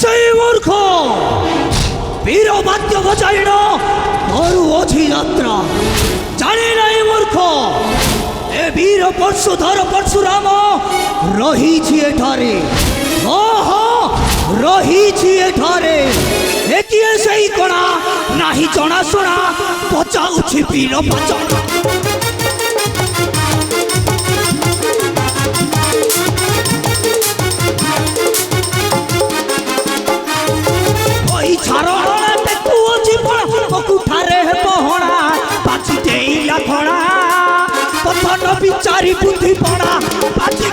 সেই মূর্খ বীরবাদ্য বজাইন করুছি যাত্রা জানে নাই মূর্খ এ বীর পরশুধর পরশুরাম রহিছি এঠারে রহিছি এঠারে একিয়ে সেই কণা নাহি জনাশুনা পচাউছি বীর বচন ওই ছাড়না দেখুছি কুঠারে পহଣା পাছি দেইলা খଣା পথন বিচারি বুদ্ধি পড়া পাছি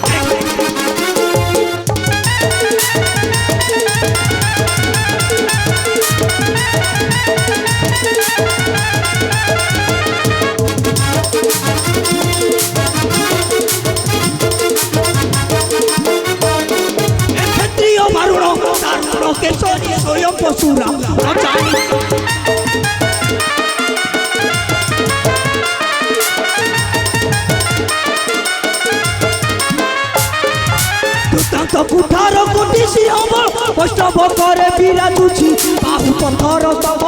ক্ষেত্রীয় মারুণ তার কেশরী স্বয়ং পশুরাম জানি কুঠার কোটি সিংহ বৈষ্ণব করে বিরাজুছি বাহু পথর তব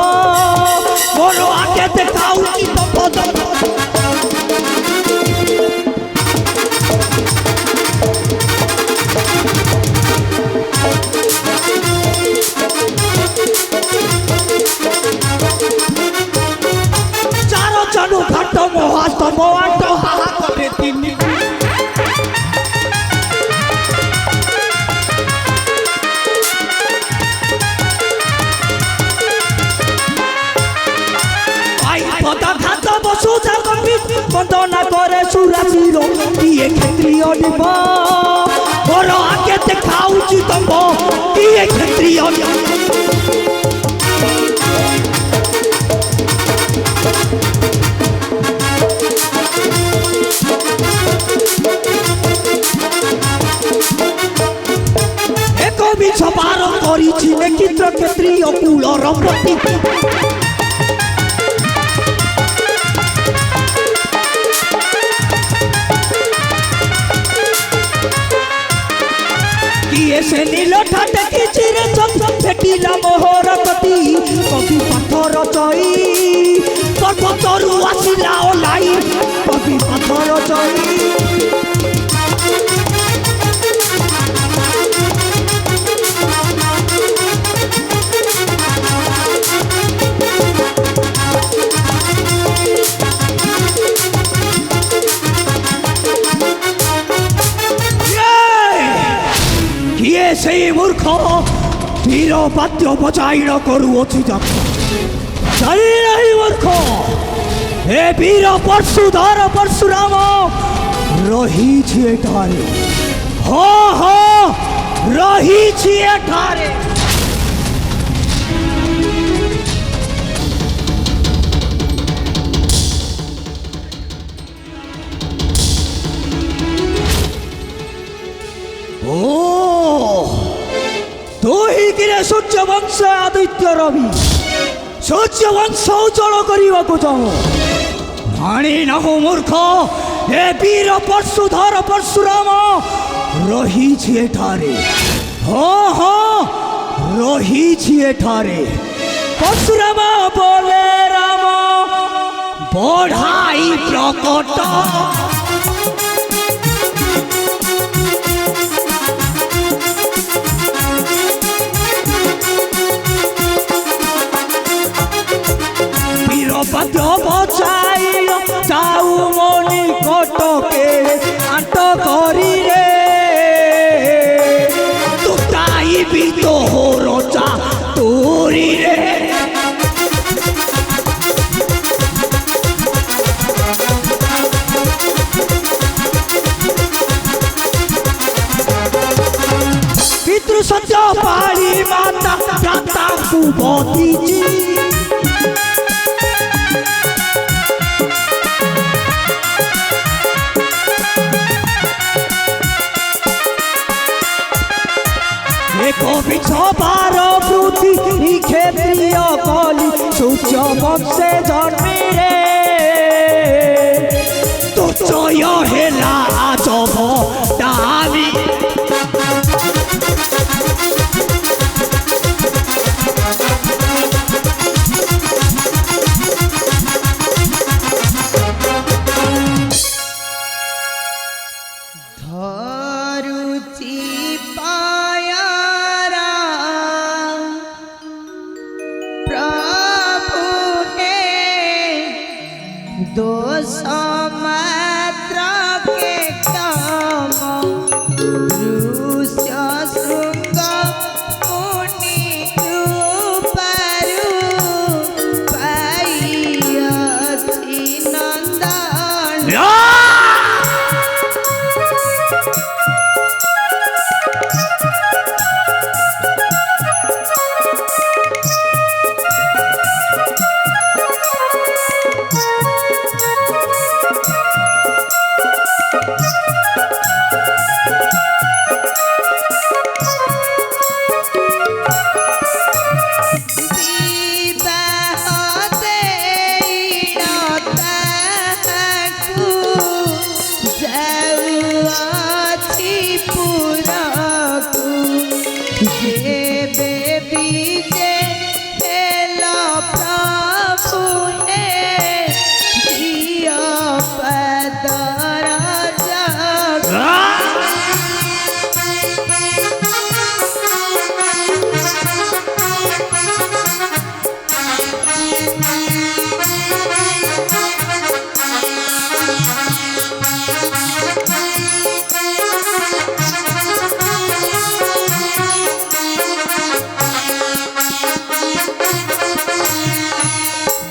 বড় আগে দেখাউছি পদ চার চানু ঘাট মহাস্তব আট হাহা করে তিনি বন্দনা করে সুরাচির দিয়ে ক্ষেত্রীয় নিব বড় আগে দেখাউছি তম্ব দিয়ে ক্ষেত্রীয় এক বিষ বার করিছি নেক্ষিত্র ক্ষেত্রীয় কুলর প্রতি এসে নীল ঠাটে কিচিরে ফেটিলা মোহর কতি কবি পাথর চই পর্বতরু আসিলা ওলাই কবি পাথর চই সেই মূর্খ বীরবাদ্য বজাইন করুছি যাত্রা জানি নাই মূর্খ হে বীর পরশুধর পরশুরাম রহিছি এঠারে রহিছি এঠারে তুহিকিরে সূর্যবংশ আদিত্য রবি সূর্যবংশ উজ্জ্বল করিবাকু চাও জানি নাহু মূর্খ হে বীর পরশুধর পরশুরাম রহিছি এঠারে রহিছি এঠারে পরশুরাম বলে রাম বঢ়াই প্রকট বীরবাদ্য বজাইল যাও মনি কটকে আট করি রে তুটাইবি তোর চা তোরি রে পিতৃ সত্য পাড়ি মাতা ভ্রাতা কুবতিজি কবি ছবার প্রতি ক্ষেত্রীয় কলি সূর্য বংশে জন্মে রে তো জয় হেলা আজব দামি दोष मात्र के काम रुष्य शृंग मुनि कृपारु पाइअछि नंदन।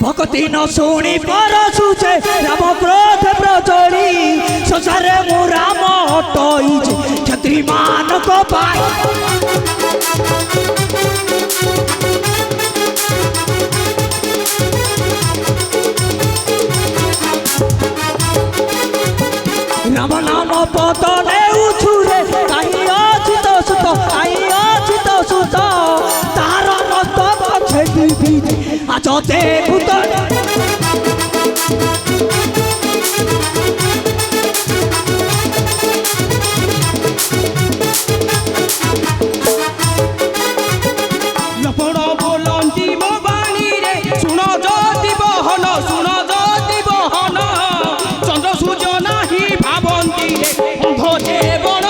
भक्ति न शुणी परशुचे राम क्रोध प्रचरी संसारे मु राम हटईचे क्षत्रि मान को पाई। राम नाम पद नेउछुरे काई अछि तो सुत काई अछि तो सुत तार मत छेदी बीजे आज देखुत लपण बोलंती मो बाणी रे सुन ज्योति बहन सुन ज्योति बहन चंद्र सूर्य नाही भावंती रे अंध देवण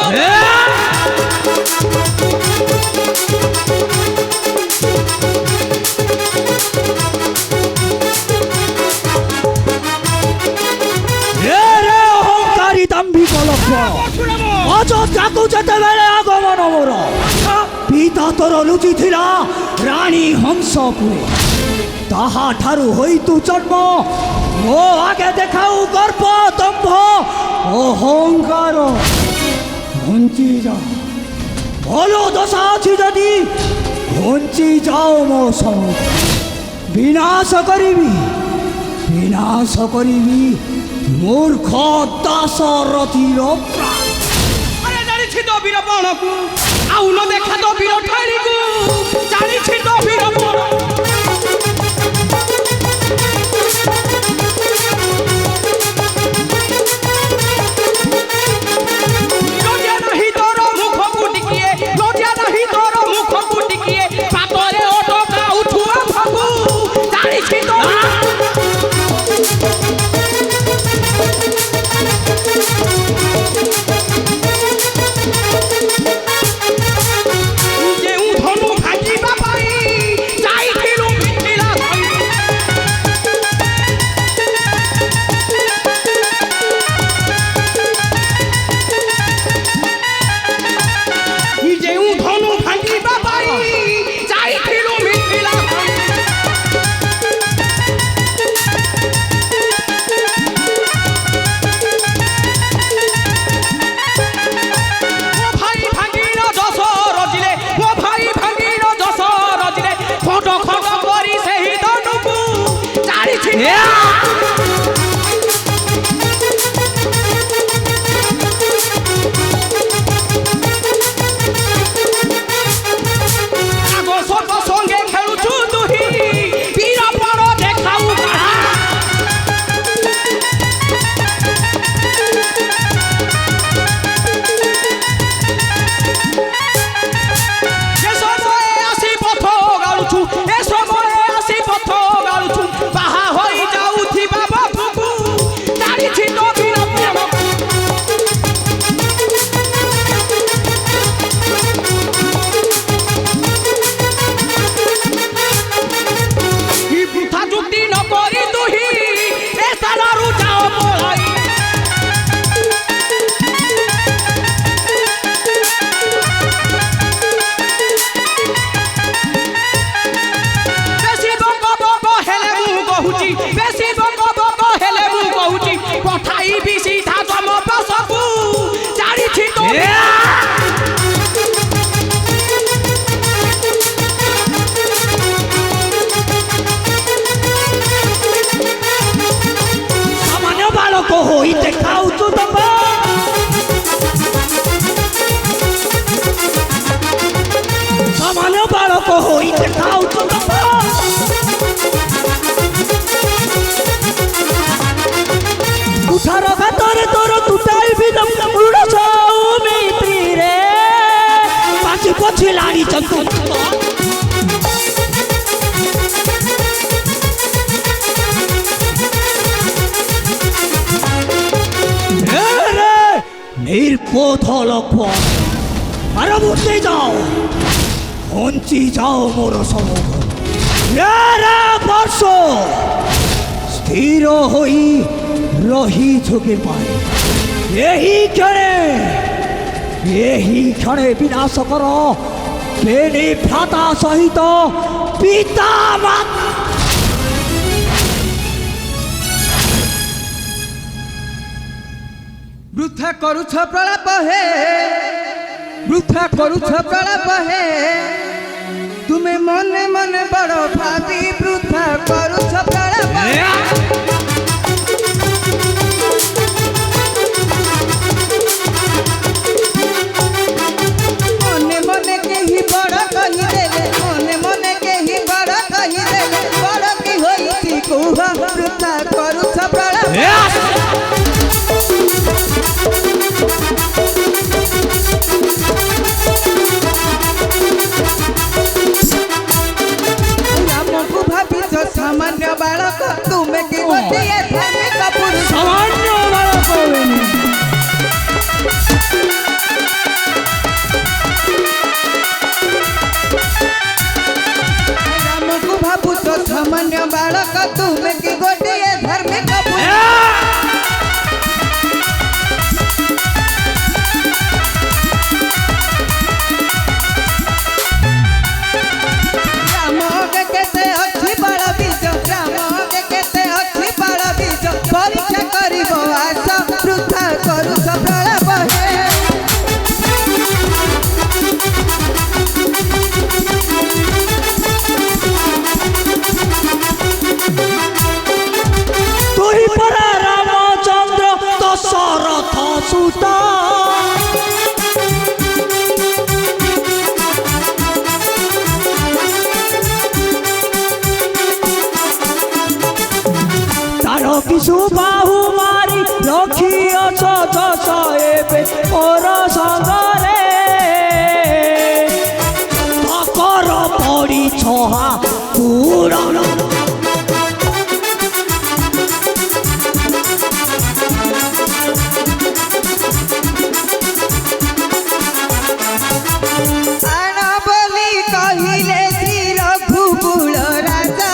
अयोध्याକୁ ଯେତେବେଳେ ଆଗମନ ମୋର ପିତା ତୋର ଲୁଚିଥିଲା ରାଣୀ ହଂସପୁରେ ତାହାଠାରୁ ହୋଇ ତୁ ଜନ୍ମ ମୋ ଆଗେ ଦେଖାଉ ଗର୍ବ ଦମ୍ଭ ଅହଙ୍କାର ଘୁଞ୍ଚି ଯା ଭଲ ଦଶା ଅଛି ଯଦି ଘୁଞ୍ଚି ଯାଅ ମୋ ସହ ବିନାଶ କରିବି मूर्ख दासरथीर प्राण। अरे जानी छी तो वीर बाण को आउ न देखा तो वीर ठाणी को जानी छी तो वीर बाण लज्जा नहीं तोर मुख कुटिकिए लज्जा नहीं तोर मुख कुटिकिए पातरे अटका उठुआ फागु जानी छी तो ए समय आसी पथ गालुछु बाहा होई जाउथिबा কোথ লক্ষণ আর বুঝতে যাও পঞ্চি যাও মোর সমুখ বর্ষ স্থির হই রহি ঝুঁকে পায় ଏହି କ୍ଷଣେ ବିନାଶ କର ବେଣୀ ଭ୍ରାତା ସହିତ ପିତା বৃথা করুছ প্রলাপ হে বৃথা করুছ প্রলাপ হে তুমি মনে মনে বড় ভাবি বৃথা করুছ প্রলাপ মনে মনে কেহি বড় কহিদেলে মনে মনে কেহি বড় কহিদেলে বড় কি হইছি কুহ বৃথা করুছ প্রলাপ রামକୁ ভাবিছ সামান্য বালক তুমি কি গোটিয়ে ধার্মিক পুরুষ সামান্য বালক রামକୁ ভাবুছ সামান্য বালক তুমি কি গোটিয়ে ধার্মিক পুরুষ পরীক্ষা করিব আস বৃথা করুছ প্রলাপ হে তুই পরা রামচন্দ্র দশরথ সুত কিছু বাহু মারি রখিଅছ যশ ଏବେ মোর সঙ্গরে মকর পড়ি ছহা পুরন আন বলি কহিলে শ্রী রঘুকুল রাজা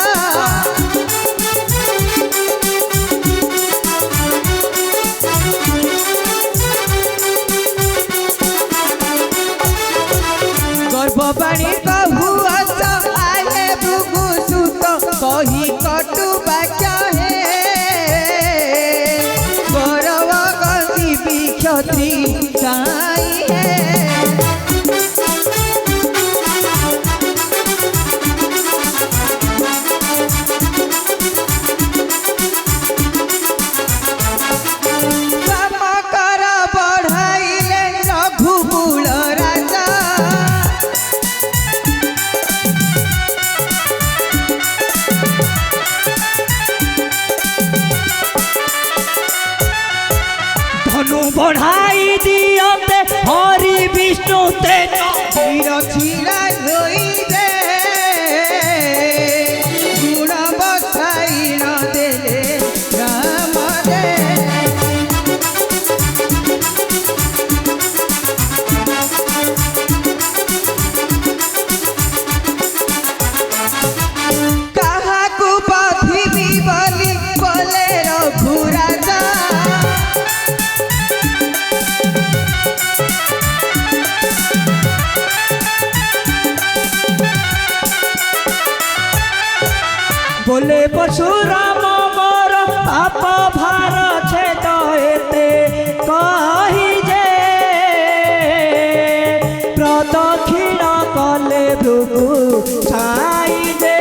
গর্ভবাণী কহু আস আহে ভৃগু সুত কহি কটু বাক্য হে গৌরব গতি বিক্ষত্রি গাই হে কর বঢ়াইলে রঘুকুল রাজা ধনু বঢ়াই দিয়তে হরি বিষ্ণু তেজ চির চিরা ধইবে গুণ বসাই ন দেলে রাম রে কাহাকু বাঁধিবি বলি বলে রঘু রাজা বলে পরশুরাম মোর পাপ ভার ছেদ এতে কহি যে প্রদক্ষিণ কলে ভৃগু ছাই দে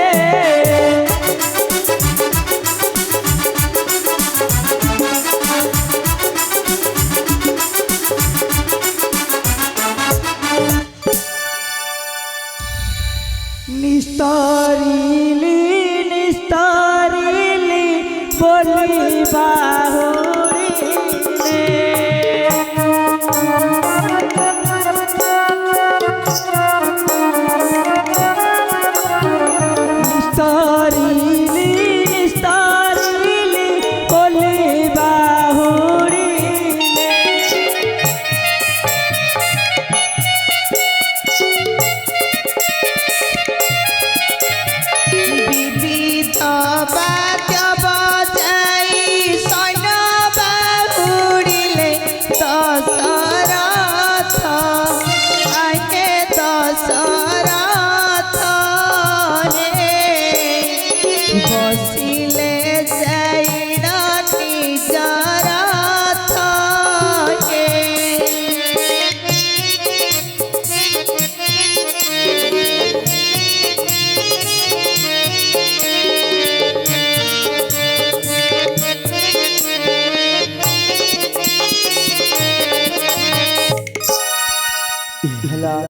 নিস্তারিলি নিস্তারিলি বলিবা